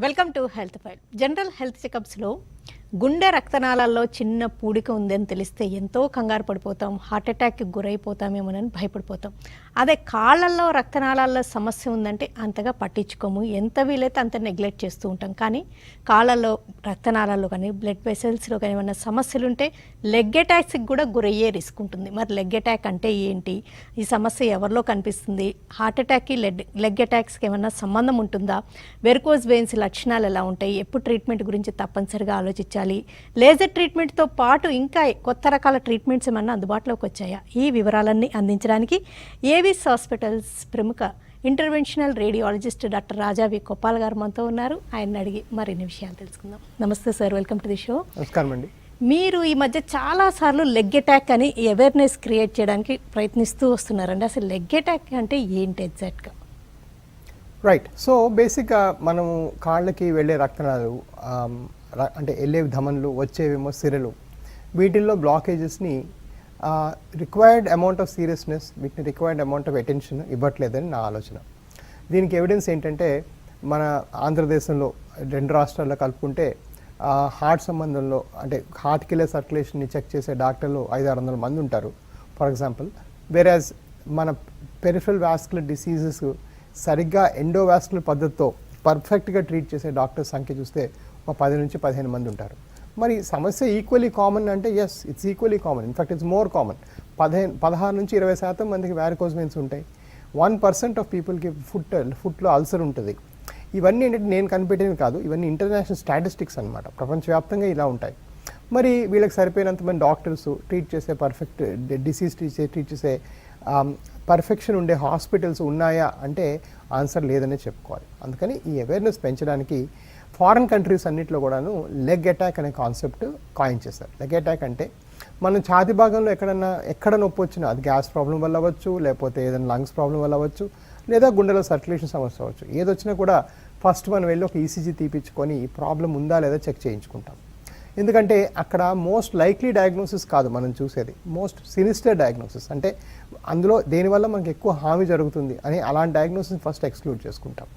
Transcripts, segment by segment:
Welcome to health file. General health చెకప్స్లో గుండె రక్తనాళాల్లో చిన్న పూడిక ఉందని తెలిస్తే ఎంతో కంగారు పడిపోతాం, హార్ట్ అటాక్కి గురైపోతామేమోనని భయపడిపోతాం. అదే కాళ్ళల్లో రక్తనాళాల్లో సమస్య ఉందంటే అంతగా పట్టించుకోము, ఎంత వీలైతే అంత నెగ్లెక్ట్ చేస్తూ ఉంటాం. కానీ కాళ్ళల్లో రక్తనాళాల్లో కానీ బ్లడ్ వెసల్స్లో కానీ ఏమైనా సమస్యలు ఉంటే లెగ్ అటాక్స్కి కూడా గురయ్యే రిస్క్ ఉంటుంది. మరి లెగ్ అటాక్ అంటే ఏంటి, ఈ సమస్య ఎవరిలో కనిపిస్తుంది, హార్ట్ అటాక్కి లెగ్ అటాక్స్కి ఏమైనా సంబంధం ఉంటుందా, వెరికోజ్ వెయిన్స్ లక్షణాలు ఎలా ఉంటాయి, ఎప్పుడు ట్రీట్మెంట్ గురించి తప్పనిసరిగా ఆలోచించాలి, లేజర్ ట్రీట్మెంట్తో పాటు ఇంకా కొత్త రకాల ట్రీట్మెంట్స్ ఏమన్నా అందుబాటులోకి వచ్చాయా, ఈ వివరాలన్నీ అందించడానికి ఏవిస్ హాస్పిటల్స్ ప్రముఖ ఇంటర్వెన్షనల్ రేడియాలజిస్ట్ డాక్టర్ రాజా వి కొప్పాల్ గారు మనతో ఉన్నారు. ఆయన అడిగి మరిన్ని విషయాలు తెలుసుకుందాం. నమస్తే sir, welcome to the show. నమస్కారం అండి. మీరు ఈ మధ్య చాలాసార్లు లెగ్ అటాక్ అని అవేర్నెస్ క్రియేట్ చేయడానికి ప్రయత్నిస్తూ వస్తున్నారండి. అసలు లెగ్ అటాక్ అంటే ఏంటి ఎగ్జాక్ట్గా? రైట్. సో బేసిక్గా మనము కాళ్ళకి వెళ్ళే రక్తనాళాలు అంటే వెళ్ళే ధమనులు, వచ్చేవేమో సిరలు, వీటిల్లో బ్లాకేజెస్ని రిక్వైర్డ్ అమౌంట్ ఆఫ్ సీరియస్నెస్, వీటిని రిక్వైర్డ్ అమౌంట్ ఆఫ్ అటెన్షన్ ఇవ్వట్లేదని నా ఆలోచన. దీనికి ఎవిడెన్స్ ఏంటంటే మన ఆంధ్రదేశంలో 2 రాష్ట్రాల్లో కలుపుకుంటే హార్ట్ సంబంధంలో అంటే హార్ట్కి వెళ్ళే సర్క్యులేషన్ని చెక్ చేసే డాక్టర్లు 500-600 మంది ఉంటారు ఫర్ ఎగ్జాంపుల్. వేరాజ్ మన పెరిఫరల్ వాస్కులర్ డిసీజెస్ సరిగ్గా ఎండోవాస్కులర్ పద్ధతితో పర్ఫెక్ట్గా ట్రీట్ చేసే డాక్టర్స్ సంఖ్య చూస్తే ఒక 10-15 మంది ఉంటారు. మరి సమస్య ఈక్వల్లీ కామన్ అంటే yes, it's equally common. In fact it's more common. 16-20% మందికి వారికోజ్ వెయిన్స్ ఉంటాయి. 1% ఆఫ్ పీపుల్కి ఫుట్లో అల్సర్ ఉంటుంది. ఇవన్నీ ఏంటంటే నేను కనిపెట్టేవి కాదు, ఇవన్నీ ఇంటర్నేషనల్ స్టాటిస్టిక్స్ అనమాట. ప్రపంచవ్యాప్తంగా ఇలా ఉంటాయి. మరి వీళ్ళకి సరిపోయినంత మంది డాక్టర్స్, ట్రీట్ చేసే పర్ఫెక్ట్ డిసీజ్ ట్రీట్ చేసే పర్ఫెక్షన్ ఉండే హాస్పిటల్స్ ఉన్నాయా అంటే ఆన్సర్ లేదనే చెప్పుకోవాలి. అందుకని ఈ అవేర్నెస్ పెంచడానికి ఫారిన్ కంట్రీస్ అన్నింటిలో కూడాను లెగ్ అటాక్ అనే కాన్సెప్ట్ కాయిన్ చేస్తారు. లెగ్ అటాక్ అంటే మనం ఛాతీ భాగంలో ఎక్కడ నొప్పి వచ్చినా, అది గ్యాస్ ప్రాబ్లం వల్ల అవ్వచ్చు, లేకపోతే ఏదైనా లంగ్స్ ప్రాబ్లం వల్ల అవ్వచ్చు, లేదా గుండెలో సర్క్యులేషన్ సమస్య అవ్వచ్చు. ఏదొచ్చినా కూడా ఫస్ట్ మనం వెళ్ళి ఒక ఈసీజీ తీపించుకొని ఈ ప్రాబ్లం ఉందా లేదా చెక్ చేయించుకుంటాం. ఎందుకంటే అక్కడ మోస్ట్ లైక్లీ డయాగ్నోసిస్ కాదు మనం చూసేది, మోస్ట్ సినిస్టర్ డయాగ్నోసిస్. అంటే అందులో దేనివల్ల మనకి ఎక్కువ హామీ జరుగుతుంది అని అలాంటి డయాగ్నోసిస్ ఫస్ట్ ఎక్స్క్లూడ్ చేసుకుంటాం.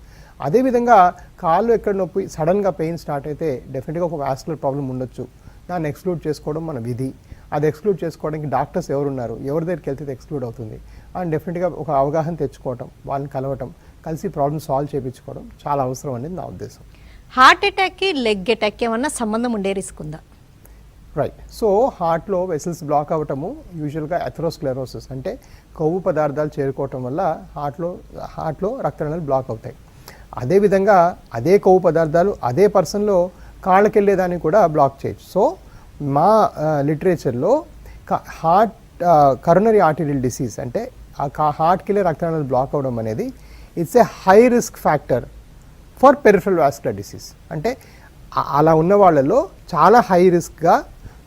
అదేవిధంగా కాళ్ళు ఎక్కడ నొప్పి సడన్గా పెయిన్ స్టార్ట్ అయితే డెఫినెట్గా ఒక వాస్కులర్ ప్రాబ్లం ఉండొచ్చు, దాన్ని ఎక్స్క్లూడ్ చేసుకోవడం మన విధి. అది ఎక్స్క్లూడ్ చేసుకోవడానికి డాక్టర్స్ ఎవరున్నారు, ఎవరి దగ్గరికి వెళ్తే ఎక్స్క్లూడ్ అవుతుంది అండ్ డెఫినెట్గా ఒక అవగాహన తెచ్చుకోవటం, వాళ్ళని కలిసి ప్రాబ్లమ్ సాల్వ్ చేయించుకోవడం చాలా అవసరం అనేది నా ఉద్దేశం. హార్ట్ అటాక్కి లెగ్ అటాక్ ఏమన్నా సంబంధం ఉండే రిస్క్ ఉందా? రైట్. సో హార్ట్లో వెసల్స్ బ్లాక్ అవ్వటము యూజువల్గా అథెరోస్క్లెరోసిస్ అంటే కొవ్వు పదార్థాలు చేరుకోవటం వల్ల హార్ట్లో రక్తనాళాలు బ్లాక్ అవుతాయి. అదేవిధంగా అదే కొవ్వు పదార్థాలు అదే పర్సన్లో కాళ్ళకి వెళ్ళేదాన్ని కూడా బ్లాక్ చేయొచ్చు. సో మా లిటరేచర్లో కరోనరీ ఆర్టరీయల్ డిసీజ్ అంటే హార్ట్కి వెళ్ళే రక్తనాళాలు బ్లాక్ అవ్వడం అనేది it's a high risk factor for peripheral vascular disease. అంటే అలా ఉన్న వాళ్ళలో చాలా హై రిస్క్గా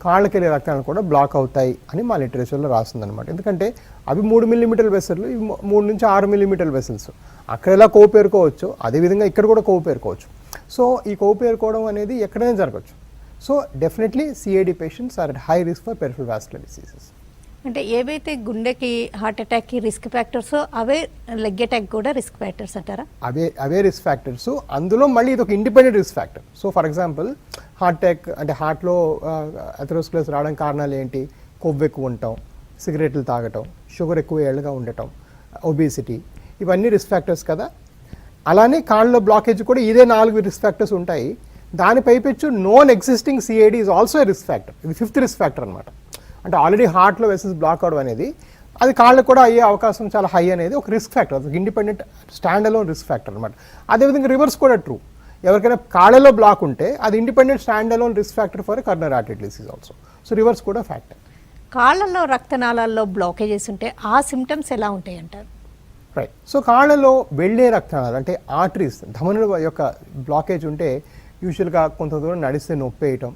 కాళ్ళకి వెళ్ళే రక్తనాళాలు కూడా బ్లాక్ అవుతాయి అని మా లిటరేచర్లో రాస్తుందన్నమాట. ఎందుకంటే అవి 3 మిల్లీమీటర్ల వెసల్లు, ఇవి 3-6 మిల్లీమీటర్ల వెసల్స్. అక్కడ ఎలా కొవ్వు పేరుకోవచ్చు, అదేవిధంగా ఇక్కడ కూడా కొవ్వు పేరుకోవచ్చు. సో ఈ కొవ్వు పేరుకోవడం అనేది ఎక్కడైనా జరగవచ్చు. So definitely CID patients are at high risk for peripheral vascular diseases. అంటే ఏవైతే గుండెకి హార్ట్ అటాక్కి రిస్క్ ఫ్యాక్టర్స్ అవే లెగ్ అటాక్ కూడా రిస్క్ ఫ్యాక్టర్స్ అంటారా? అవే రిస్క్ ఫ్యాక్టర్స్. అందులో మళ్ళీ ఇది ఒక independent risk factor. So for example heart attack అంటే హార్ట్లో అథెరోస్క్లెరోసిస్ రావడానికి కారణాలు ఏంటి? కొవ్వు ఎక్కువ ఉండటం, సిగరెట్లు తాగటం, షుగర్ ఎక్కువ ఏళ్ళగా ఉండటం, ఒబేసిటీ, ఇవన్నీ రిస్క్ ఫ్యాక్టర్స్ కదా. అలానే కాళ్ళలో బ్లాకేజ్ కూడా ఇదే 4 రిస్క్ ఫ్యాక్టర్స్ ఉంటాయి. దాని పైపెచ్చు non existing CID is also risk factor. ఇది 5th రిస్క్ ఫ్యాక్టర్ అనమాట. అంటే ఆల్రెడీ హార్ట్లో వెసల్స్ బ్లాక్ అవడం అనేది అది కాళ్ళకు కూడా అయ్యే అవకాశం చాలా హై అనేది ఒక రిస్క్ ఫ్యాక్టర్, అది independent stand alone risk factor అనమాట. అదేవిధంగా రివర్స్ కూడా ట్రూ. ఎవరికైనా కాళ్ళలో బ్లాక్ ఉంటే అది independent stand alone risk factor for coronary artery disease also. So reverse కూడా ఫ్యాక్టర్. కాళ్ళల్లో రక్తనాళాల్లో బ్లాకేజెస్ ఉంటే ఆ సిమ్టమ్స్ ఎలా ఉంటాయి అంటారు? రైట్. సో కాళ్ళలో వెళ్ళే రక్తనాళాలు అంటే ఆర్టరీస్, ధమనుల యొక్క బ్లాకేజ్ ఉంటే యూజువల్గా కొంత దూరం నడిస్తే నొప్పి వేయటం,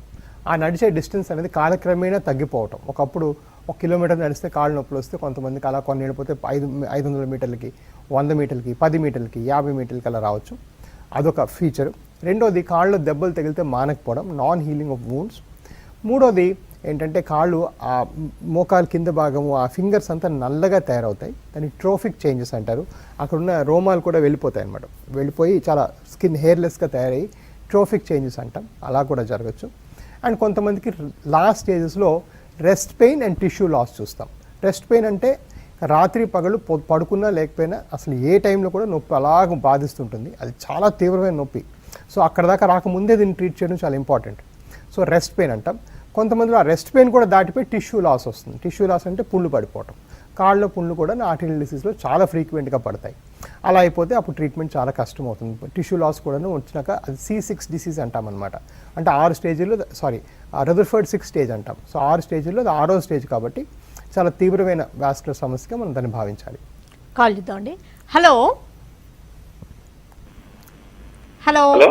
ఆ నడిచే డిస్టెన్స్ అనేది కాలక్రమేణా తగ్గిపోవటం. ఒకప్పుడు 1 కిలోమీటర్ నడిస్తే కాళ్ళ నొప్పులు వస్తే కొంతమందికి అలా కొన్ని వెళ్ళిపోతే 500 మీటర్లకి, 100 మీటర్లకి, 10 మీటర్లకి, 50 మీటర్లకి అలా రావచ్చు. అదొక ఫీచర్. రెండోది కాళ్ళు దెబ్బలు తగిలితే మానకపోవడం, నాన్ హీలింగ్ ఆఫ్ వూండ్స్. మూడోది ఏంటంటే కాళ్ళు ఆ మోకాలు కింద భాగము ఆ ఫింగర్స్ అంతా నల్లగా తయారవుతాయి, దాన్ని ట్రోఫిక్ చేంజెస్ అంటారు. అక్కడున్న రోమాలు కూడా వెళ్ళిపోతాయి అన్నమాట, వెళ్ళిపోయి చాలా స్కిన్ హెయిర్లెస్గా తయారయ్యి ట్రోఫిక్ చేంజెస్ అంటాం, అలా కూడా జరగచ్చు. అండ్ కొంతమందికి లాస్ట్ స్టేజెస్లో rest pain and tissue loss చూస్తాం. రెస్ట్ పెయిన్ అంటే రాత్రి పగలు పడుకున్నా లేకపోయినా అసలు ఏ టైంలో కూడా నొప్పి అలాగ బాధిస్తుంటుంది, అది చాలా తీవ్రమైన నొప్పి. సో అక్కడ దాకా రాకముందే దీన్ని ట్రీట్ చేయడం చాలా ఇంపార్టెంట్. సో రెస్ట్ పెయిన్ అంటాం. కొంతమందిలో ఆ రెస్ట్ పెయిన్ కూడా దాటిపోయి టిష్యూ లాస్ వస్తుంది. టిష్యూ లాస్ అంటే పుళ్ళు పడిపోవటం. కాళ్ళలో పుళ్ళు కూడా ఆర్టిరియల్ డిసీజ్లో చాలా ఫ్రీక్వెంట్గా పడతాయి. అలా అయిపోతే అప్పుడు ట్రీట్మెంట్ చాలా కష్టం అవుతుంది. టిష్యూ లాస్ కూడా వచ్చినాక అది C6 డిసీజ్ అంటాం అనమాట. అంటే 6 స్టేజ్లో రదర్ఫర్డ్ 6 స్టేజ్ అంటాం. సో 6 స్టేజ్లో అది 6వ స్టేజ్ కాబట్టి చాలా తీవ్రమైన వాస్కులర్ సమస్యగా మనం దాన్ని భావించాలి. కాల్ చేద్దామండి. హలో హలో హలో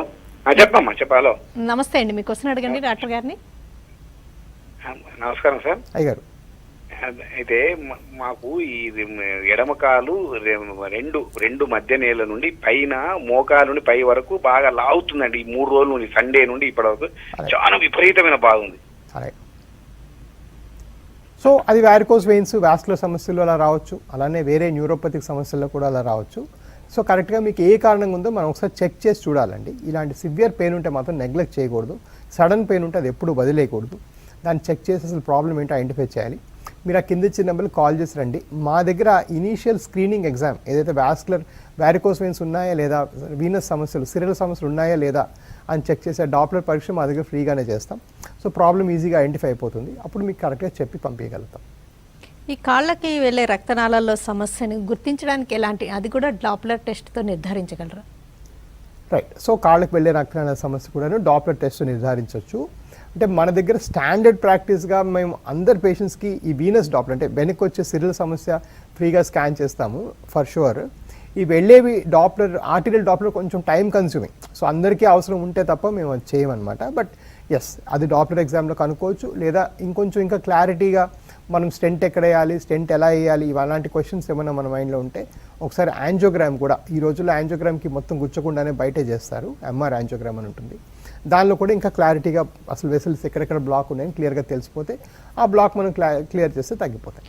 చెప్పమ్మా హలో నమస్తే అండి, మీ క్వశ్చన్ అడగండి డాక్టర్ గారిని. నమస్కారం సార్. అయ్యారు అయితే మాకు ఈ ఎడమ కాలు రెండు మధ్య నేల నుండి పైన మోకాలు నుండి పై వరకు బాగా లాగుతుందండి. ఈ 3 రోజుల నుండి సండే నుండి ఇప్పటి వరకు చాలా విపరీతమైన బాగుంది. సో అది వారికోస్ వెయిన్స్ వాస్కులర్ సమస్యలు అలా రావచ్చు, అలానే వేరే న్యూరోపతిక్ సమస్యల్లో కూడా అలా రావచ్చు. సో కరెక్ట్గా మీకు ఏ కారణంగా ఉందో మనం ఒకసారి చెక్ చేసి చూడాలండి. ఇలాంటి సివియర్ పెయిన్ ఉంటే మాత్రం నెగ్లెక్ట్ చేయకూడదు. సడన్ పెయిన్ ఉంటే అది ఎప్పుడు వదిలేయకూడదు. దాన్ని చెక్ చేసి అసలు ప్రాబ్లం ఏంటో ఐడెంటిఫై చేయాలి. మీరు ఆ కింద ఇచ్చిన నెంబర్కి కాల్ చేసి రండి. మా దగ్గర ఇనీషియల్ స్క్రీనింగ్ ఎగ్జామ్ ఏదైతే వారికోస్ వెయిన్స్ ఉన్నాయా లేదా, వీనస్ సమస్యలు సిరల్ సమస్యలు ఉన్నాయా లేదా అని చెక్ చేసే డాప్లర్ పరీక్ష మా దగ్గర ఫ్రీగానే చేస్తాం. సో ప్రాబ్లం ఈజీగా ఐడెంటిఫై అయిపోతుంది. అప్పుడు మీకు కరెక్ట్గా చెప్పి పంపించగలుగుతాం. ఈ కాళ్ళకి వెళ్ళే రక్తనాళాల్లో సమస్యని గుర్తించడానికి ఎలాంటి, అది కూడా డాప్లర్ టెస్ట్తో నిర్ధారించగలరా? రైట్. సో కాళ్ళకి వెళ్ళే రక్తనాళాల సమస్య కూడా డాప్లర్ టెస్ట్ నిర్ధారించవచ్చు. అంటే మన దగ్గర స్టాండర్డ్ ప్రాక్టీస్గా మేము అందరు పేషెంట్స్కి ఈ వీనస్ డాప్లర్ అంటే వెనక్కి వచ్చే సిరల్ సమస్య ఫ్రీగా స్కాన్ చేస్తాము ఫర్ షూర్. ఈ వెళ్ళేవి డాప్లర్ ఆర్టీరియల్ డాప్లర్ కొంచెం టైం కన్స్యూమింగ్, సో అందరికీ అవసరం ఉంటే తప్ప మేము అది చేయమన్నమాట. బట్ ఎస్, అది డాప్లర్ ఎగ్జామ్లో కనుక్కోవచ్చు. లేదా ఇంకొంచెం ఇంకా క్లారిటీగా మనం స్టెంట్ ఎక్కడ వేయాలి, స్టెంట్ ఎలా వేయాలి, అలాంటి క్వశ్చన్స్ ఏమైనా మన మైండ్లో ఉంటే ఒకసారి యాంజియోగ్రామ్ కూడా, ఈ రోజుల్లో యాంజియోగ్రామ్కి మొత్తం గుచ్చకుండానే బయటే చేస్తారు, MR యాంజియోగ్రామ్ అని ఉంటుంది. దానిలో కూడా ఇంకా క్లారిటీగా అసలు వెసల్స్ ఎక్కడెక్కడ బ్లాక్ ఉన్నాయని క్లియర్గా తెలిసిపోతే ఆ బ్లాక్ మనం క్లియర్ చేస్తే తగ్గిపోతాయి.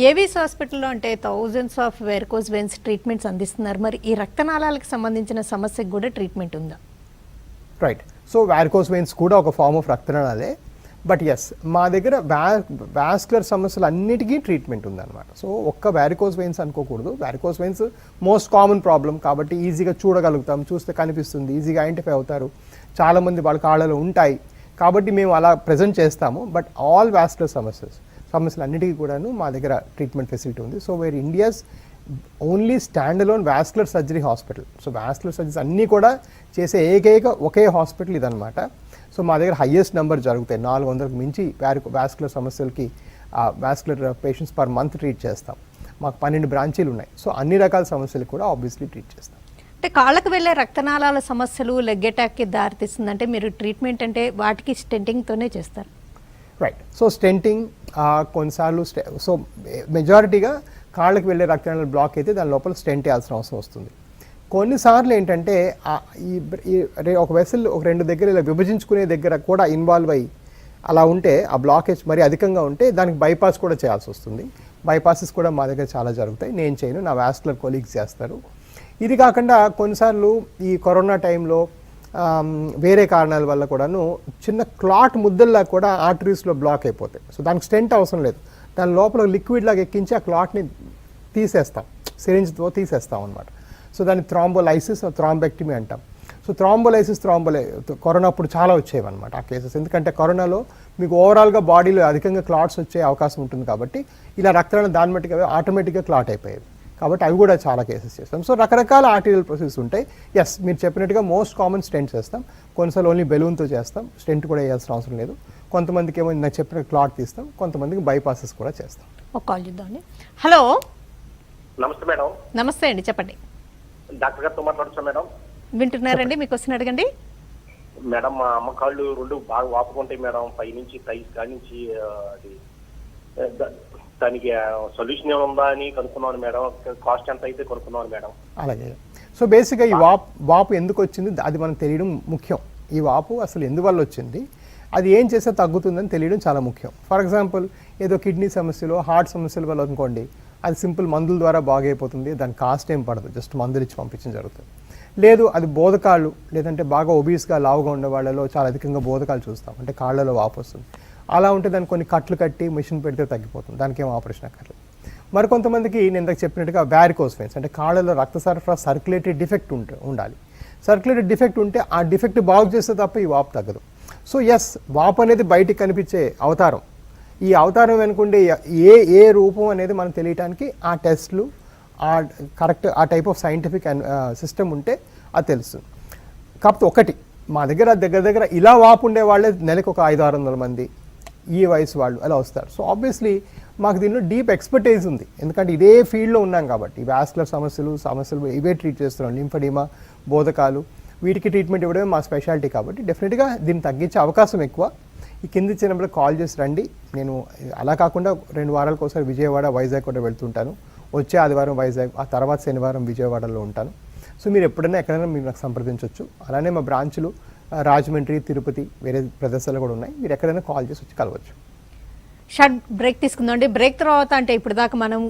ఏవీస్ హాస్పిటల్లో అంటే thousands of varicose veins treatments అందిస్తున్నారు. మరి ఈ రక్తనాళాలకు సంబంధించిన సమస్యకు కూడా ట్రీట్మెంట్ ఉందా? రైట్. సో వారికోస్ వెయిన్స్ కూడా ఒక ఫార్మ్ ఆఫ్ రక్తనాళాలే. బట్ ఎస్, మా దగ్గర వాస్కులర్ సమస్యలు అన్నిటికీ ట్రీట్మెంట్ ఉందన్నమాట. సో ఒక్క వారికోస్ వెయిన్స్ అనుకోకూడదు. Varicose veins most common problem కాబట్టి ఈజీగా చూడగలుగుతాం, చూస్తే కనిపిస్తుంది, ఈజీగా ఐడెంటిఫై అవుతారు. చాలామంది వాళ్ళ కాళ్ళలో ఉంటాయి కాబట్టి మేము అలా ప్రజెంట్ చేస్తాము. బట్ ఆల్ వాస్కులర్ సమస్యలు అన్నిటికీ కూడాను మా దగ్గర ట్రీట్మెంట్ ఫెసిలిటీ ఉంది. So where India's only stand alone vascular surgery hospital. So vascular surgeries అన్నీ కూడా చేసే ఒకే హాస్పిటల్ ఇదనమాట. సో మా దగ్గర హయ్యెస్ట్ నెంబర్ జరుగుతాయి, 400కు మించి వాస్కులర్ సమస్యలకి vascular patients per month treat చేస్తాం. మాకు 12 బ్రాంచీలు ఉన్నాయి. సో అన్ని రకాల సమస్యలు కూడా ఆబ్వియస్లీ ట్రీట్ చేస్తాం. అంటే కాళ్ళకు వెళ్ళే రక్తనాళాల సమస్యలు లెగ్ అటాక్కి దారితీస్తుంది అంటే మీరు ట్రీట్మెంట్ అంటే వాటికి స్టెంటింగ్తోనే చేస్తారు? రైట్. సో స్టెంటింగ్ కొన్నిసార్లు సో మెజారిటీగా కాళ్ళకి వెళ్ళే రక్తనాళాల బ్లాక్ అయితే దాని లోపల స్టెంట్ వేయాల్సిన అవసరం వస్తుంది. కొన్నిసార్లు ఏంటంటే ఒక వెసల్ ఒక 2 దగ్గర ఇలా విభజించుకునే దగ్గర కూడా ఇన్వాల్వ్ అయ్యి అలా ఉంటే ఆ బ్లాకేజ్ మరి అధికంగా ఉంటే దానికి బైపాస్ కూడా చేయాల్సి వస్తుంది. బైపాసెస్ కూడా మా దగ్గర చాలా జరుగుతాయి. నేను చేయను, నా వాస్కులర్ కొలీగ్స్ చేస్తారు. ఇది కాకుండా కొన్నిసార్లు ఈ కరోనా టైంలో వేరే కారణాల వల్ల కూడాను చిన్న క్లాట్ ముద్దల్లా కూడా ఆర్టరీస్లో బ్లాక్ అయిపోతాయి. సో దానికి స్టెంట్ అవసరం లేదు, దాని లోపల లిక్విడ్ లాగా ఎక్కించి ఆ క్లాట్ని తీసేస్తాం, సిరింజ్తో తీసేస్తాం అనమాట. సో దాన్ని థ్రాంబోలైసిస్ థ్రాంబెక్టమీ అంటాం. సో థ్రాంబోలైసిస్ కరోనా అప్పుడు చాలా వచ్చేవన్నమాట ఆ కేసెస్. ఎందుకంటే కరోనాలో మీకు ఓవరాల్గా బాడీలో అధికంగా క్లాట్స్ వచ్చే అవకాశం ఉంటుంది కాబట్టి ఇలా రక్తనాళం దాని మట్టిగా ఆటోమేటిక్గా క్లాట్ అయిపోయేది కాబట్టి అవి కూడా చాలా కేసెస్ చేస్తాం. సో రకరకాల ఆర్టీరియల్ ప్రాసెస్ ఉంటాయి. ఎస్, మీరు చెప్పినట్టుగా మోస్ట్ కామన్ స్టెంట్ చేస్తాం. కొన్నిసార్లు ఓన్లీ బెలూన్తో చేస్తాం, స్టెంట్ కూడా వేయాల్సిన అవసరం లేదు. కొంతమందికి ఏమో నాకు చెప్పిన క్లాట్ తీస్తాం, కొంతమందికి బైపాసెస్ కూడా చేస్తాం. ఒక కాల్ చేద్దామండి. హలో. నమస్తే మేడం. నమస్తే అండి, చెప్పండి. డాక్టర్ గారితో మాట్లాడుతున్నా మేడం. వింటున్నారండి, మీకు క్వశ్చన్ అడగండి. మేడం మా అమ్మ కాళ్ళు 2 బాగా వాపుకుంటాయి మేడం, పై నుంచి థైస్ కాడి నుంచి. అది దానికి సొల్యూషన్ ఏమైనా ఉందా అని కనుక్కున్నాను మేడం. కాస్ట్ ఎంత అయితే కనుక్కున్నాను మేడం. అలాగే. సో బేసిక్గా ఈ వాపు ఎందుకు వచ్చింది అది మనకు తెలియడం ముఖ్యం. ఈ వాపు అసలు ఎందువల్ల వచ్చింది, అది ఏం చేస్తే తగ్గుతుందని తెలియడం చాలా ముఖ్యం. ఫర్ ఎగ్జాంపుల్ ఏదో కిడ్నీ సమస్యలు, హార్ట్ సమస్యల వల్ల అనుకోండి, అది సింపుల్ మందుల ద్వారా బాగైపోతుంది, దాని కాస్ట్ ఏం పడదు, జస్ట్ మందులు ఇచ్చి పంపించడం జరుగుతుంది. లేదు అది బోధకాళ్ళు, లేదంటే బాగా ఒబీస్గా లావుగా ఉండే వాళ్ళలో చాలా అధికంగా బోధకాలు చూస్తాం, అంటే కాళ్ళలో వాపు వస్తుంది. అలా ఉంటే దానికి కొన్ని కట్లు కట్టి మిషన్ పెడితే తగ్గిపోతుంది, దానికి ఏం ఆపరేషన్ అక్కర్లేదు. మరికొంతమందికి నేను ఇందాక చెప్పినట్టుగా వ్యారికోస్ వెయిన్స్, అంటే కాళ్ళలో రక్త సరఫరా సర్క్యులేటరీ డిఫెక్ట్ ఉండాలి. సర్క్యులేటరీ డిఫెక్ట్ ఉంటే ఆ డిఫెక్ట్ బాగు చేస్తే తప్ప ఈ వాపు తగ్గదు. సో ఎస్, వాపు అనేది బయటికి కనిపించే అవతారం. ఈ అవతారం వెనుకుండే ఏ రూపం అనేది మనం తెలియటానికి ఆ టెస్ట్లు, ఆ కరెక్ట్ ఆ టైప్ ఆఫ్ సైంటిఫిక్ సిస్టమ్ ఉంటే అది తెలుస్తుంది. కాకపోతే ఒకటి, మా దగ్గర ఇలా వాపు ఉండే వాళ్ళే నెలకు ఒక 500-600 మంది ఈ వయసు వాళ్ళు అలా వస్తారు. సో ఆబ్వియస్లీ మాకు దీనిలో డీప్ ఎక్స్పర్టైజ్ ఉంది, ఎందుకంటే ఇదే ఫీల్డ్లో ఉన్నాం కాబట్టి. వాస్కులర్ సమస్యలు ఇవే ట్రీట్ చేస్తున్నాం, లింఫెడిమా, బోధకాలు, వీటికి ట్రీట్మెంట్ ఇవ్వడమే మా స్పెషాలిటీ. కాబట్టి డెఫినెట్గా దీన్ని తగ్గించే అవకాశం ఎక్కువ. ఈ కింది ఇచ్చే నెంబర్కి కాల్ చేసి రండి. నేను అలా కాకుండా 2 వారాలకు ఒకసారి విజయవాడ, వైజాగ్ కూడా వెళ్తుంటాను. వచ్చే ఆదివారం వైజాగ్, ఆ తర్వాత శనివారం విజయవాడలో ఉంటాను. సో మీరు ఎప్పుడైనా ఎక్కడైనా మీరు నాకు సంప్రదించవచ్చు. అలానే మా బ్రాంచ్లు రాజమండ్రి, తిరుపతి, వేరే ప్రదేశాలు కూడా ఉన్నాయి. మీరు ఎక్కడైనా కాల్ చేసి వచ్చి కలవచ్చు. షార్ట్ బ్రేక్ తీసుకుందామండి. బ్రేక్ తర్వాత అంటే ఇప్పుడు దాకా మనం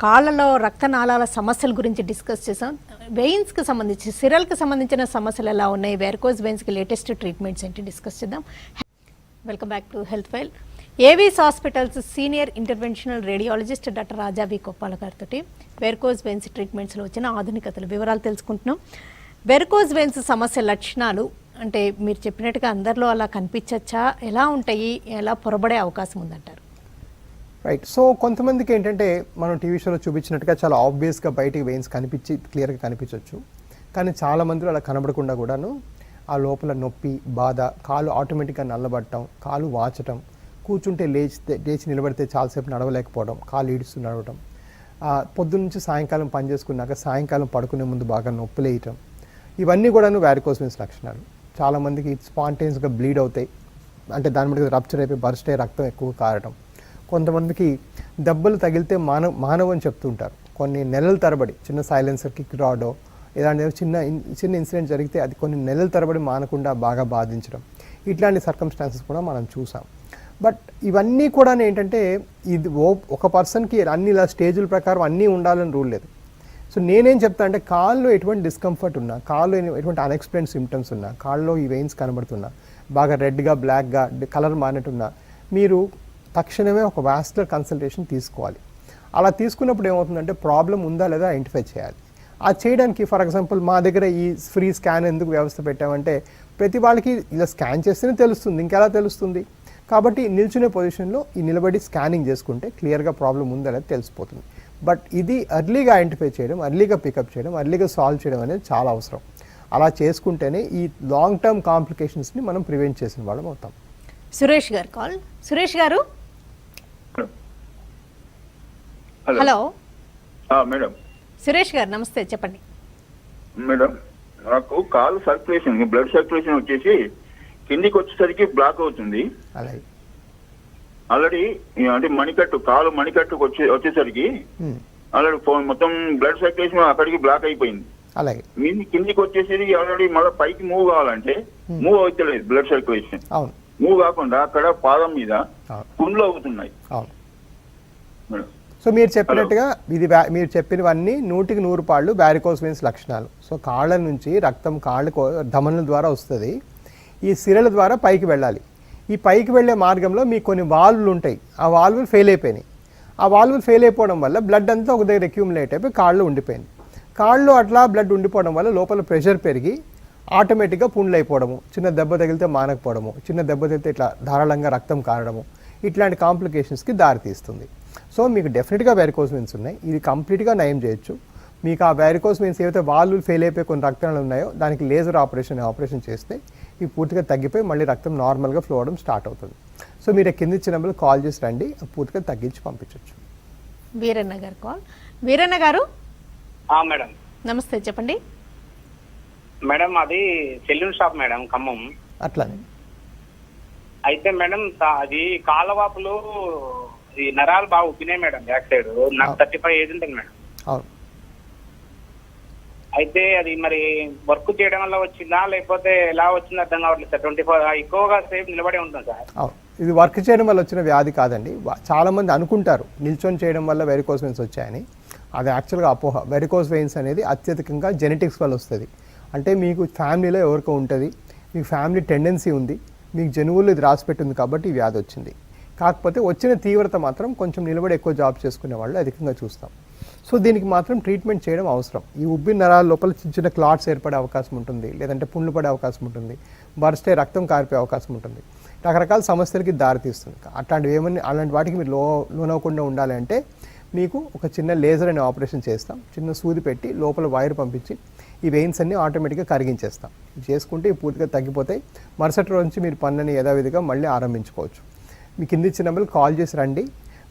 కాళ్ళలో రక్తనాళాల సమస్యల గురించి డిస్కస్ చేసాం. వెయిన్స్కి సంబంధించి, సిరల్కి సంబంధించిన సమస్యలు ఎలా ఉన్నాయి, వెరికోజ్ వెయిన్స్కి లేటెస్ట్ ట్రీట్మెంట్స్ ఏంటి డిస్కస్ చేద్దాం. Welcome back to health file. Avis hospitals senior interventional radiologist doctor Raja V Koppala గారితో వెరికోజ్ వెయిన్స్ ట్రీట్మెంట్స్లో వచ్చిన ఆధునికతలు వివరాలు తెలుసుకుంటున్నాం. వెరికోజ్ వెయిన్స్ సమస్య లక్షణాలు అంటే మీరు చెప్పినట్టుగా అందరిలో అలా కనిపించచ్చా, ఎలా ఉంటాయి, ఎలా పొరబడే అవకాశం ఉందంటారు? రైట్. సో కొంతమందికి ఏంటంటే మనం టీవీ షోలో చూపించినట్టుగా చాలా ఆబ్వియస్గా బయటికి వెయిన్స్ కనిపించి క్లియర్గా కనిపించవచ్చు. కానీ చాలా మందిలో అలా కనబడకుండా కూడాను ఆ లోపల నొప్పి, బాధ, కాలు ఆటోమేటిక్గా నల్లబడటం, కాలు వాచటం, కూర్చుంటే లేచి నిలబడితే చాలాసేపు నడవలేకపోవడం, కాలు ఈడుస్తూ నడవటం, పొద్దున్నుంచి సాయంకాలం పని చేసుకున్నాక సాయంకాలం పడుకునే ముందు బాగా నొప్పులు వేయటం, ఇవన్నీ కూడాను వారికోస్ వెయిన్స్ లక్షణాలు. చాలామందికి స్పాంటేనియస్గా బ్లీడ్ అవుతాయి, అంటే దాని మీద రప్చర్ అయిపోయి బర్స్ట్ అయ్యి రక్తం ఎక్కువ కారటం. కొంతమందికి దెబ్బలు తగిలితే మానవ అని చెప్తుంటారు. కొన్ని నెలల తరబడి చిన్న సైలెన్సర్ కిక్ రాడో ఇలాంటి చిన్న ఇన్సిడెంట్ జరిగితే అది కొన్ని నెలల తరబడి మానకుండా బాగా బాధించడం, ఇట్లాంటి సర్కమ్స్టాన్సెస్ కూడా మనం చూసాం. బట్ ఇవన్నీ కూడా ఏంటంటే ఇది ఒక పర్సన్కి అన్ని ఇలా స్టేజుల ప్రకారం అన్నీ ఉండాలని రూల్ లేదు. సో నేనేం చెప్తా అంటే కాల్లో ఎటువంటి డిస్కంఫర్ట్ ఉన్నా, కాల్లో ఎటువంటి అన్ఎక్స్ప్లెయిన్ సిమ్టమ్స్ ఉన్నా, కాల్లో ఈ వెయిన్స్ కనబడుతున్నా, బాగా రెడ్గా బ్లాక్గా కలర్ మారినట్టున్నా, మీరు తక్షణమే ఒక వాస్కులర్ కన్సల్టేషన్ తీసుకోవాలి. అలా తీసుకున్నప్పుడు ఏమవుతుందంటే ప్రాబ్లం ఉందా లేదా ఐడెంటిఫై చేయాలి. అది చేయడానికి ఫర్ ఎగ్జాంపుల్ మా దగ్గర ఈ ఫ్రీ స్కాన్ ఎందుకు వ్యవస్థ పెట్టామంటే ప్రతి వాళ్ళకి ఇలా స్కాన్ చేస్తేనే తెలుస్తుంది, ఇంకెలా తెలుస్తుంది. కాబట్టి నిల్చునే పొజిషన్లో ఈ నిలబడి స్కానింగ్ చేసుకుంటే క్లియర్గా ప్రాబ్లం ఉందనేది తెలిసిపోతుంది. బట్ ఇది ఎర్లీగా ఐడెంటిఫై చేయడం, ఎర్లీగా పికప్ చేయడం, ఎర్లీగా సాల్వ్ చేయడం అనేది చాలా అవసరం. అలా చేసుకుంటేనే ఈ లాంగ్ టర్మ్ కాంప్లికేషన్స్ని మనం ప్రివెంట్ చేసిన వాళ్ళం అవుతాం. సురేష్ గారు కాల్. సురేష్ గారు హలో. మేడం. సురేష్ గారు నమస్తే, చెప్పండి. మేడం, నాకు కాలు సర్క్యులేషన్, బ్లడ్ సర్క్యులేషన్ వచ్చేసి కిందికి వచ్చేసరికి బ్లాక్ అవుతుంది. అలాగే ఆల్రెడీ అంటే కాలు మణికట్టుకు వచ్చేసరికి ఆల్రెడీ మొత్తం బ్లడ్ సర్క్యులేషన్ అక్కడికి బ్లాక్ అయిపోయింది. అలాగే కిందికి వచ్చేసరికి ఆల్రెడీ మళ్ళీ పైకి మూవ్ కావాలంటే మూవ్ అవుతలేదు. బ్లడ్ సర్క్యులేషన్ అవును మూవ్ కాకుండా అక్కడ పాదం మీద పుండ్లు అవుతున్నాయి. అవును. సో మీరు చెప్పినట్టుగా ఇది మీరు చెప్పినవన్నీ 100% పాళ్ళు వారికోస్ వెయిన్స్ లక్షణాలు. సో కాళ్ళ నుంచి రక్తం ధమనుల ద్వారా వస్తుంది, ఈ సిరల ద్వారా పైకి వెళ్ళాలి. ఈ పైకి వెళ్ళే మార్గంలో మీకు కొన్ని వాల్వులు ఉంటాయి, ఆ వాల్వులు ఫెయిల్ అయిపోయినాయి. ఆ వాల్వులు ఫెయిల్ అయిపోవడం వల్ల బ్లడ్ అంతా ఒక దగ్గర అక్యూములేట్ అయిపోయి కాళ్ళు ఉండిపోయింది. కాళ్ళు అట్లా బ్లడ్ ఉండిపోవడం వల్ల లోపల ప్రెషర్ పెరిగి ఆటోమేటిక్గా పుండ్లు అయిపోవడము, చిన్న దెబ్బ తగిలితే మానకపోవడము, చిన్న దెబ్బ తగిలితే ఇట్లా ధారాళంగా రక్తం కారడము, ఇట్లాంటి కాంప్లికేషన్స్కి దారితీస్తుంది. సో మీకు డెఫినెట్గా వారికోస్ వెయిన్స్ ఉన్నాయి, ఇది కంప్లీట్గా నయం చేయొచ్చు. మీకు ఆ వారికోస్ వెయిన్స్ ఏవైతే వాల్వులు ఫెయిల్ అయిపోయి కొన్ని రక్తనాళాలు ఉన్నాయో దానికి లేజర్ ఆపరేషన్ చేస్తే ఇవి పూర్తిగా తగ్గిపోయి మళ్ళీ రక్తం నార్మల్గా ఫ్లో అవడం స్టార్ట్ అవుతుంది. సో మీరు కింద ఇచ్చిన నెంబర్కి కాల్ చేసి రండి, పూర్తిగా తగ్గించి పంపించవచ్చు. వీరన్న గారు కాల్. వీరన్న గారు మేడం నమస్తే, చెప్పండి. మేడం అది సెల్యూన్ షాప్ మేడం, ఖమ్మం. అట్లానే అయితే మేడం అది కాళ్ళవాపులు ఈ నరాలు బాగా ఉబ్బినాయి మేడం, బ్యాక్ సైడ్. నాకు 35 ఏజ్ ఉంటుంది మేడం. అవును. అయితే అది మరి వర్క్ చేయడం వల్ల వచ్చిందా లేకపోతే ఎలా వచ్చిందో అర్థం కావట్లేదు సార్. 24 ఎక్కువగా సేపు నిలబడే ఉంటుంది సార్. అవును, ఇది వర్క్ చేయడం వల్ల వచ్చిన వ్యాధి కాదండి. చాలామంది అనుకుంటారు నిల్చొని చేయడం వల్ల వారికోస్ వెయిన్స్ వచ్చాయని. అది యాక్చువల్గా అపోహ. వెరికోస్ వెయిన్స్ అనేది అత్యధికంగా జెనెటిక్స్ వల్ల వస్తుంది. అంటే మీకు ఫ్యామిలీలో ఎవరికో ఉంటుంది, మీకు ఫ్యామిలీ టెండెన్సీ ఉంది, మీకు జనువుల్లో ఇది రాసిపెట్టింది కాబట్టి ఈ వ్యాధి వచ్చింది. కాకపోతే వచ్చిన తీవ్రత మాత్రం కొంచెం నిలబడి ఎక్కువ జాబ్ చేసుకునే వాళ్ళు అధికంగా చూస్తాం. సో దీనికి మాత్రం ట్రీట్మెంట్ చేయడం అవసరం. ఈ ఉబ్బిన నరాల లోపల చిన్న చిన్న క్లాట్స్ ఏర్పడే అవకాశం ఉంటుంది, లేదంటే పుండ్లు పడే అవకాశం ఉంటుంది, బర్స్ట్ అయ్యి రక్తం కారిపోయే అవకాశం ఉంటుంది, రకరకాల సమస్యలకి దారితీస్తుంది. అలాంటి వాటికి మీరు లోనవ్వకుండా ఉండాలి అంటే మీకు ఒక చిన్న లేజర్ అనే ఆపరేషన్ చేస్తాం. చిన్న సూది పెట్టి లోపల వైర్ పంపించి ఈ వెయిన్స్ అన్నీ ఆటోమేటిక్గా కరిగించేస్తాం. చేసుకుంటే పూర్తిగా తగ్గిపోతాయి. మరుసటి రోజు నుంచి మీరు పనులని యథావిధిగా మళ్ళీ ఆరంభించుకోవచ్చు. మీ కింది ఇచ్చిన నెంబర్కి కాల్ చేసి రండి.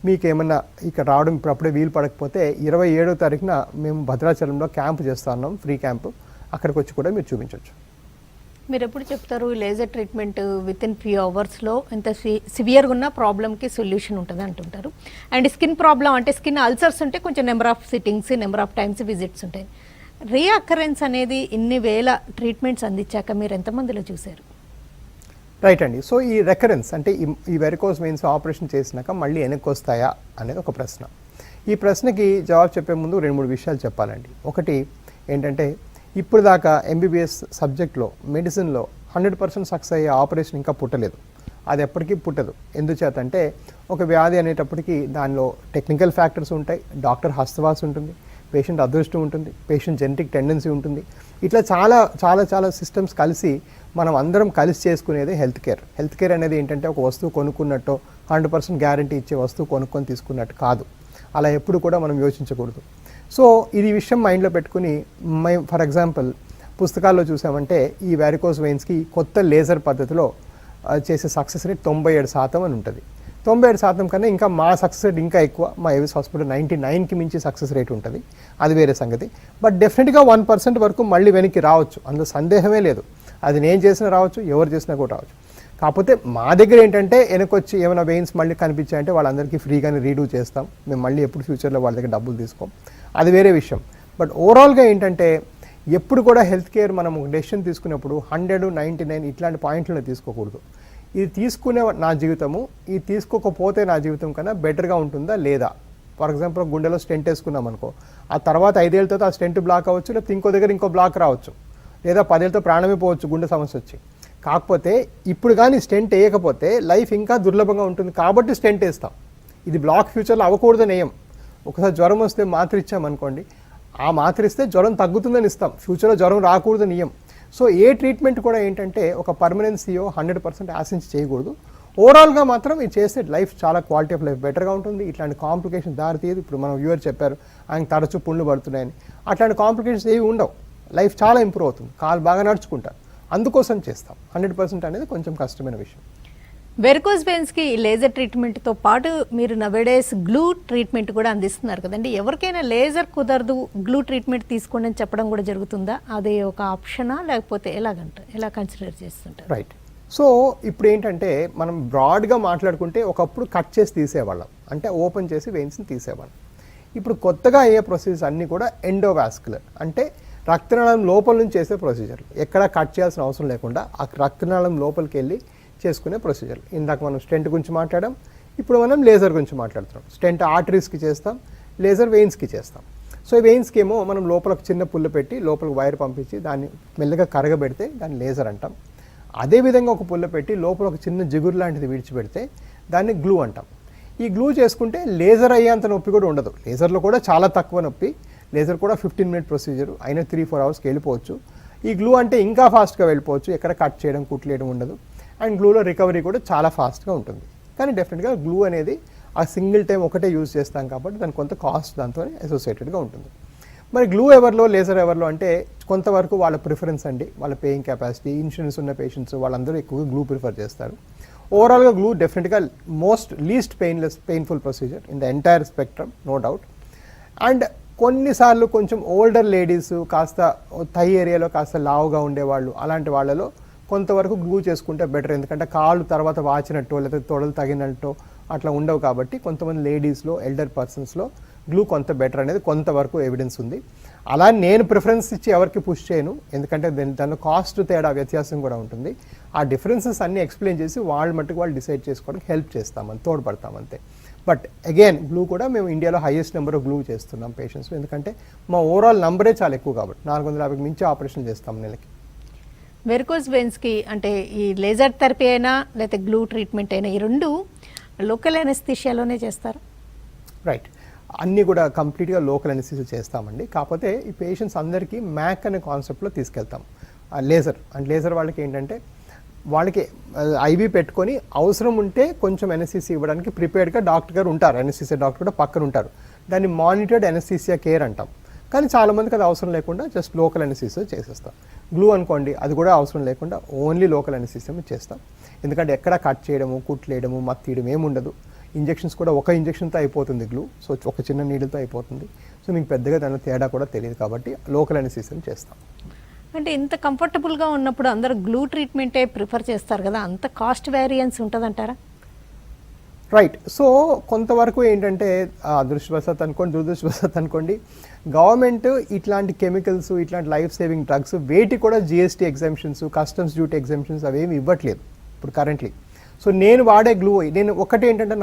మీకు ఏమన్నా ఇక్కడ రావడం ఇప్పుడు అప్పుడే వీలు పడకపోతే 27వ తారీఖున మేము భద్రాచలంలో క్యాంప్ చేస్తా ఉన్నాం, ఫ్రీ క్యాంపు. అక్కడికి వచ్చి కూడా మీరు చూపించవచ్చు. మీరు ఎప్పుడు చెప్తారు laser treatment with in few అవర్స్లో ఎంత సివియర్గా ఉన్న ప్రాబ్లమ్కి సొల్యూషన్ ఉంటుంది అంటుంటారు. అండ్ స్కిన్ ప్రాబ్లం అంటే స్కిన్ అల్సర్స్ ఉంటే కొంచెం number of sittings, number of times visits ఉంటాయి. రీఅకరెన్స్ అనేది ఇన్ని వేల ట్రీట్మెంట్స్ అందించాక మీరు ఎంతమందిలో చూశారు? రైట్ అండి. సో ఈ రెకరెన్స్ అంటే ఈ వెరికోస్ వెయిన్స్ ఆపరేషన్ చేసినాక మళ్ళీ వెనక్కి వస్తాయా అనేది ఒక ప్రశ్న. ఈ ప్రశ్నకి జవాబు చెప్పే ముందు 2-3 విషయాలు చెప్పాలండి. ఒకటి ఏంటంటే ఇప్పుడు దాకా ఎంబీబీఎస్ సబ్జెక్ట్లో మెడిసిన్లో 100% సక్సెస్ అయ్యే ఆపరేషన్ ఇంకా పుట్టలేదు. అది ఎప్పటికీ పుట్టదు. ఎందుచేత అంటే ఒక వ్యాధి అనేటప్పటికీ దానిలో టెక్నికల్ ఫ్యాక్టర్స్ ఉంటాయి, డాక్టర్ హస్తవాసి ఉంటుంది, పేషెంట్ అదృష్టం ఉంటుంది, పేషెంట్ జెనెటిక్ టెండెన్సీ ఉంటుంది. ఇట్లా చాలా చాలా చాలా సిస్టమ్స్ కలిసి మనం అందరం కలిసి చేసుకునేది హెల్త్ కేర్. హెల్త్ కేర్ అనేది ఏంటంటే ఒక వస్తువు కొనుక్కున్నట్టు 100% గ్యారంటీ ఇచ్చే వస్తువు కొనుక్కొని తీసుకున్నట్టు కాదు. అలా ఎప్పుడు కూడా మనం యోచించకూడదు. సో ఇది విషయం మైండ్లో పెట్టుకుని మేము ఫర్ ఎగ్జాంపుల్ పుస్తకాల్లో చూసామంటే ఈ వారికోస్ వెయిన్స్కి కొత్త లేజర్ పద్ధతిలో చేసే సక్సెస్ రేట్ 97% అని ఉంటుంది. 97% కన్నా ఇంకా మా సక్సెస్ రేట్ ఇంకా ఎక్కువ. మా ఏవిస్ హాస్పిటల్ 99కి మించి సక్సెస్ రేట్ ఉంటుంది. అది వేరే సంగతి. బట్ డెఫినెట్గా 1% వరకు మళ్ళీ వెనక్కి రావచ్చు, అందులో సందేహమే లేదు. అది నేను చేసినా రావచ్చు, ఎవరు చేసినా కూడా రావచ్చు. కాకపోతే మా దగ్గర ఏంటంటే వెనకొచ్చి ఏమైనా వెయిన్స్ మళ్ళీ కనిపించాయంటే వాళ్ళందరికీ ఫ్రీగానే రీడూ చేస్తాం. మేము మళ్ళీ ఎప్పుడు ఫ్యూచర్లో వాళ్ళ దగ్గర డబ్బులు తీసుకోం, అది వేరే విషయం. బట్ ఓవరాల్గా ఏంటంటే ఎప్పుడు కూడా హెల్త్ కేర్ మనం డెసిషన్ తీసుకున్నప్పుడు 100, 99 ఇట్లాంటి పాయింట్లను తీసుకోకూడదు. ఇది తీసుకునే నా జీవితము, ఇది తీసుకోకపోతే నా జీవితం కన్నా బెటర్గా ఉంటుందా లేదా. ఫర్ ఎగ్జాంపుల్ గుండెలో స్టెంట్ వేసుకున్నాం అనుకో, ఆ తర్వాత 5 ఏళ్ళతో ఆ స్టెంట్ బ్లాక్ అవ్వచ్చు, లేకపోతే ఇంకో దగ్గర ఇంకో బ్లాక్ రావచ్చు, లేదా 10 ఏళ్ళతో ప్రాణమే పోవచ్చు గుండె సమస్య వచ్చి. కాకపోతే ఇప్పుడు కానీ స్టెంట్ వేయకపోతే లైఫ్ ఇంకా దుర్లభంగా ఉంటుంది కాబట్టి స్టెంట్ వేస్తాం. ఇది బ్లాక్ ఫ్యూచర్లో అవ్వకూడదని ఏం. ఒకసారి జ్వరం వస్తే మాత్ర ఇచ్చామనుకోండి, ఆ మాత్ర ఇస్తే జ్వరం తగ్గుతుందని ఇస్తాం, ఫ్యూచర్లో జ్వరం రాకూడదు నియం. సో ఏ ట్రీట్మెంట్ కూడా ఏంటంటే ఒక పర్మనెన్సీయో 100% ఆశించి చేయకూడదు. ఓవరాల్గా మాత్రం ఇది చేస్తే లైఫ్ చాలా క్వాలిటీ ఆఫ్ లైఫ్ బెటర్గా ఉంటుంది. ఇట్లాంటి కాంప్లికేషన్ దారితీయదు. ఇప్పుడు మనం వ్యూవర్ చెప్పారు ఆయన తరచూ పుండ్లు పడుతున్నాయని, అట్లాంటి కాంప్లికేషన్స్ ఏవి ఉండవు. లైఫ్ చాలా ఇంప్రూవ్ అవుతుంది, కాలు బాగా నడుచుకుంటారు. అందుకోసం చేస్తాం. 100% అనేది కొంచెం కష్టమైన విషయం. వెరికోస్ వెయిన్స్కి లేజర్ ట్రీట్మెంట్తో పాటు మీరు నవేడేస్ గ్లూ ట్రీట్మెంట్ కూడా అందిస్తున్నారు కదండి. ఎవరికైనా లేజర్ కుదరదు గ్లూ ట్రీట్మెంట్ తీసుకోండి అని చెప్పడం కూడా జరుగుతుందా? అది ఒక ఆప్షనా లేకపోతే ఎలా కన్సిడర్ చేస్తుంటారు? రైట్. సో ఇప్పుడు ఏంటంటే మనం బ్రాడ్గా మాట్లాడుకుంటే ఒకప్పుడు కట్ చేసి తీసేవాళ్ళం, అంటే ఓపెన్ చేసి వెయిన్స్ని తీసేవాళ్ళం. ఇప్పుడు కొత్తగా అయ్యే ప్రొసీజర్స్ అన్నీ కూడా ఎండోవాస్కులర్, అంటే రక్తనాళం లోపల నుంచి చేసే ప్రొసీజర్లు. ఎక్కడా కట్ చేయాల్సిన అవసరం లేకుండా ఆ రక్తనాళం లోపలికి వెళ్ళి చేసుకునే ప్రొసీజర్లు. ఇందాక మనం స్టెంట్ గురించి మాట్లాడాం, ఇప్పుడు మనం లేజర్ గురించి మాట్లాడుతున్నాం. స్టెంట్ ఆర్టరీస్కి చేస్తాం, లేజర్ వెయిన్స్కి చేస్తాం. సో ఈ వెయిన్స్కి ఏమో మనం లోపల చిన్న పుల్ల పెట్టి లోపలికి వైర్ పంపించి దాన్ని మెల్లగా కరగబెడితే దాన్ని లేజర్ అంటాం. అదేవిధంగా ఒక పుల్ల పెట్టి లోపల ఒక చిన్న జిగురు లాంటిది విడిచిపెడితే దాన్ని గ్లూ అంటాం. ఈ గ్లూ చేసుకుంటే లేజర్ అయ్యేంత నొప్పి కూడా ఉండదు. లేజర్లో కూడా చాలా తక్కువ నొప్పి. లేజర్ కూడా 15-minute ప్రొసీజర్, అయినా 3-4 అవర్స్కి వెళ్ళిపోవచ్చు. ఈ గ్లూ అంటే ఇంకా ఫాస్ట్గా వెళ్ళిపోవచ్చు, ఎక్కడ కట్ చేయడం కుట్లేయడం ఉండదు. అండ్ గ్లూలో రికవరీ కూడా చాలా ఫాస్ట్గా ఉంటుంది. కానీ డెఫినెట్గా గ్లూ అనేది ఆ సింగిల్ టైం ఒకటే యూజ్ చేస్తాం కాబట్టి దానికి కొంత కాస్ట్ దాంతో అసోసియేటెడ్గా ఉంటుంది. మరి గ్లూ ఎవరిలో లేజర్ ఎవరిలో అంటే కొంతవరకు వాళ్ళ ప్రిఫరెన్స్ అండి. వాళ్ళ పేయింగ్ కెపాసిటీ, ఇన్సూరెన్స్ ఉన్న పేషెంట్స్ వాళ్ళందరూ ఎక్కువగా గ్లూ ప్రిఫర్ చేస్తారు. ఓవరాల్గా గ్లూ డెఫినెట్గా least painful procedure in the entire spectrum, no doubt. And కొన్నిసార్లు కొంచెం ఓల్డర్ లేడీస్, కాస్త థై ఏరియాలో కాస్త లావుగా ఉండేవాళ్ళు, అలాంటి వాళ్ళలో కొంతవరకు గ్లూ చేసుకుంటే బెటర్. ఎందుకంటే కాళ్ళు తర్వాత వాచినట్టు లేదా తొడలు తగినట్టు అట్లా ఉండవు కాబట్టి కొంతమంది లేడీస్లో, ఎల్డర్ పర్సన్స్లో గ్లూ కొంత బెటర్ అనేది కొంతవరకు ఎవిడెన్స్ ఉంది. అలా నేను ప్రిఫరెన్స్ ఇచ్చి ఎవరికి పుష్ చేయను, ఎందుకంటే దానిలో కాస్ట్ తేడా వ్యత్యాసం కూడా ఉంటుంది. ఆ డిఫరెన్సెస్ అన్నీ ఎక్స్ప్లెయిన్ చేసి వాళ్ళు మట్టుకు వాళ్ళు డిసైడ్ చేసుకోవడానికి హెల్ప్ చేస్తామని, తోడ్పడతామంతే. బట్ అగైన్ గ్లూ కూడా మేము ఇండియాలో హైయెస్ట్ నెంబర్ ఆఫ్ గ్లూ చేస్తున్నాం పేషెంట్స్, ఎందుకంటే మా ఓవరాల్ నెంబరే చాలా ఎక్కువ కాబట్టి 450కి మించి ఆపరేషన్ చేస్తాం నెలకి. వెరికోస్ వెయిన్స్కి అంటే ఈ లేజర్ థెరపీ అయినా లేకపోతే గ్లూ ట్రీట్మెంట్ అయినా ఈ రెండు లోకల్ ఎనస్థీషియాలోనే చేస్తారు? రైట్, అన్నీ కూడా కంప్లీట్గా లోకల్ ఎనస్థీసియా చేస్తామండి. కాకపోతే ఈ పేషెంట్స్ అందరికీ మ్యాక్ అనే కాన్సెప్ట్లో తీసుకెళ్తాం. లేజర్ అండ్ లేజర్ వాళ్ళకి ఏంటంటే వాళ్ళకి ఐవీ పెట్టుకొని అవసరం ఉంటే కొంచెం ఎనస్థీసియా ఇవ్వడానికి ప్రిపేర్డ్గా డాక్టర్ గారు ఉంటారు, ఎనస్థీసియా డాక్టర్ కూడా పక్కన ఉంటారు. దాన్ని మానిటర్డ్ ఎనస్థీసియా కేర్ అంటాం. కానీ చాలామందికి అది అవసరం లేకుండా జస్ట్ లోకల్ ఎనస్థీసియా చేసేస్తాం. గ్లూ అనుకోండి, అది కూడా అవసరం లేకుండా ఓన్లీ లోకల్ ఎనస్థీసియా చేస్తాం. ఎందుకంటే ఎక్కడ కట్ చేయడము, కుట్లేయడము, మత్తీయడం ఏమి ఉండదు. ఇంజెక్షన్స్ కూడా ఒక ఇంజెక్షన్తో అయిపోతుంది గ్లూ, సో ఒక చిన్న నీడిల్తో అయిపోతుంది. సో మీకు పెద్దగా దాని తేడా కూడా తెలియదు కాబట్టి లోకల్ ఎనస్థీసియా చేస్తాం. అంటే ఇంత కంఫర్టబుల్గా ఉన్నప్పుడు అందరూ గ్లూ ట్రీట్మెంటే ప్రిఫర్ చేస్తారు కదా, అంత కాస్ట్ వేరియన్స్ ఉంటుందంటారా? రైట్, సో కొంతవరకు ఏంటంటే అదృష్టవశాత్ అనుకోండి, దురదృష్టవశాత్ అనుకోండి, గవర్నమెంట్ ఇట్లాంటి కెమికల్స్, ఇట్లాంటి లైఫ్ సేవింగ్ డ్రగ్స్ వేటి కూడా GST exemptions, customs duty exemptions అవేమి ఇవ్వట్లేదు ఇప్పుడు కరెంట్లీ. సో నేను వాడే గ్లూ, నేను ఒకటి ఏంటంటే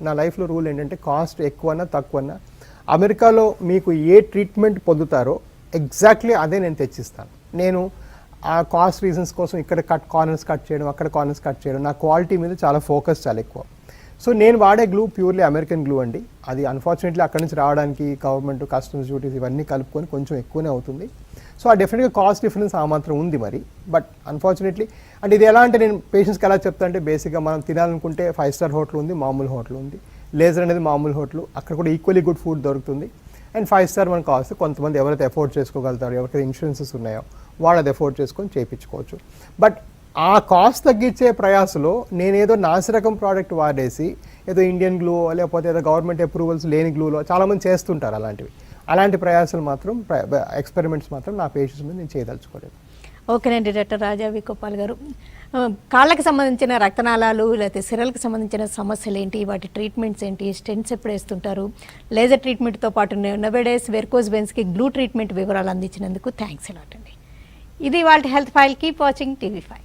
నా లైఫ్లో రూల్ ఏంటంటే కాస్ట్ ఎక్కువన్నా తక్కువన్నా అమెరికాలో మీకు ఏ ట్రీట్మెంట్ పొందుతారో ఎగ్జాక్ట్లీ అదే నేను తెచ్చిస్తాను. నేను ఆ కాస్ట్ రీజన్స్ కోసం ఇక్కడ కార్నర్స్ కట్ చేయడం, అక్కడ కార్నర్స్ కట్ చేయడం, నా క్వాలిటీ మీద చాలా ఫోకస్ చాలా ఎక్కువ. సో నేను వాడే గ్లూ ప్యూర్లీ అమెరికన్ గ్లూ అండి. అది అన్ఫార్చునేట్లీ అక్కడి నుంచి రావడానికి గవర్నమెంట్ కస్టమ్స్ డ్యూటీస్ ఇవన్నీ కలుపుకొని కొంచెం ఎక్కువనే అవుతుంది. సో ఆ డెఫినెట్గా కాస్ట్ డిఫరెన్స్ ఆ మాత్రం ఉంది మరి. బట్ అన్ఫార్చునేట్లీ అంటే ఇది ఎలా అంటే నేను పేషెంట్స్కి ఎలా చెప్తా అంటే బేసిక్గా మనం తినాలనుకుంటే 5 స్టార్ హోటల్ ఉంది, మామూలు హోటల్ ఉంది. లేజర్ అనేది మామూలు హోటల్, అక్కడ కూడా ఈక్వల్లీ గుడ్ ఫుడ్ దొరుకుతుంది. అండ్ 5 స్టార్ మనకు కావాల్సి కొంతమంది ఎవరైతే ఎఫోర్డ్ చేసుకోగలుగుతారో, ఎవరికైతే ఇన్సూరెన్సెస్ ఉన్నాయో వాళ్ళు అది ఎఫోర్డ్ చేసుకొని చేయించుకోవచ్చు. బట్ ఆ కాస్ట్ తగ్గించే ప్రయాసలో నేనేదో నాసిరకం ప్రోడక్ట్ వాడేసి ఏదో ఇండియన్ గ్లూ లేకపోతే ఏదో గవర్నమెంట్ అప్రూవల్స్ లేని గ్లూలో చాలామంది చేస్తుంటారు. అలాంటి ప్రయాసాలు మాత్రం ఎక్స్పెరిమెంట్స్ మాత్రం నా పేషెంట్స్ మీద నేను చేయదలుచుకోలేదు. ఓకేనండి డాక్టర్ రాజా వి గోపాల్ గారు, కాళ్ళకి సంబంధించిన రక్తనాళాలు లేకపోతే సిరలకు సంబంధించిన సమస్యలు ఏంటి, వాటి ట్రీట్మెంట్స్ ఏంటి, స్టెంట్స్ ఎప్పుడు వేస్తుంటారు, లేజర్ ట్రీట్మెంట్తో పాటు నవేడేస్ వెరికోస్ వెయిన్స్కి గ్లూ ట్రీట్మెంట్ వివరాలు అందించినందుకు థ్యాంక్స్ అలాట్ అండి. ఇది వాళ్ళ health file. Keep watching TV5.